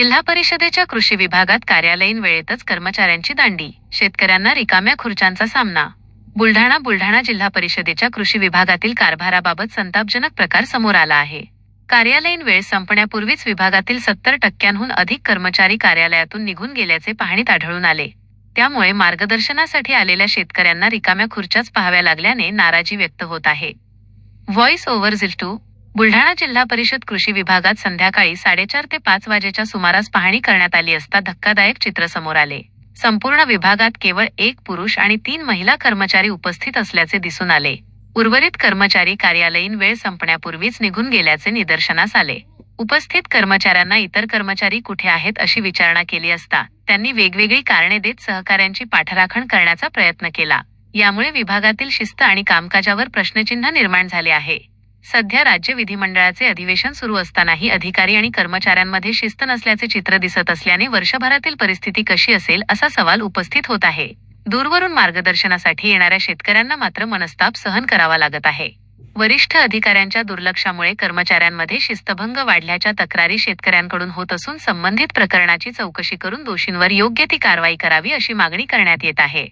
जिल्हा परिषदेच्या कृषी विभागात कार्यालयीन वेळेतच कर्मचाऱ्यांची दांडी, शेतकऱ्यांना रिकाम्या खुर्च्यांचा सामना. बुलढाणा जिल्हा परिषदेच्या कृषी विभागातील कारभाराबाबत संतापजनक प्रकार समोर आला आहे. कार्यालयीन वेळ संपण्यापूर्वीच विभागातील 70% अधिक कर्मचारी कार्यालयातून निघून गेल्याचे पाहणीत आढळून आले. त्यामुळे मार्गदर्शनासाठी आलेल्या शेतकऱ्यांना रिकाम्या खुर्च्याच पाहाव्या लागल्याने नाराजी व्यक्त होत आहे. Voice over झिल्टू. बुलढाणा जिल्हा परिषद कृषी विभागात संध्याकाळी 4:30 ते 5 वाजेच्या सुमारास पाहणी करण्यात आली असता धक्कादायक चित्र समोर आले. संपूर्ण विभागात केवळ 1 पुरुष आणि 3 महिला कर्मचारी उपस्थित असल्याचे दिसून आले. उर्वरित कर्मचारी कार्यालयीन वेळ संपण्यापूर्वीच निघून गेल्याचे निदर्शनास आले. उपस्थित कर्मचाऱ्यांना इतर कर्मचारी कुठे आहेत अशी विचारणा केली असता त्यांनी वेगवेगळी कारणे देत सहकाऱ्यांची पाठराखण करण्याचा प्रयत्न केला. यामुळे विभागातील शिस्त आणि कामकाजावर प्रश्नचिन्ह निर्माण झाले आहे. सध्या राज्य विधिमंडळाचे अधिवेशन सुरू असतानाही अधिकारी आणि कर्मचाऱ्यांमध्ये शिस्त नसल्याचे चित्र दिसत असल्याने वर्षभरातील परिस्थिती कशी असेल असा सवाल उपस्थित होत आहे. दूरवरून मार्गदर्शनासाठी येणाऱ्या शेतकऱ्यांना मात्र मनस्ताप सहन करावा लागत आहे. वरिष्ठ अधिकाऱ्यांच्या दुर्लक्षामुळे कर्मचाऱ्यांमध्ये शिस्तभंग वाढल्याच्या तक्रारी शेतकऱ्यांकडून होत असून संबंधित प्रकरणाची चौकशी करून दोषींवर योग्य ती कारवाई करावी अशी मागणी करण्यात येत आहे.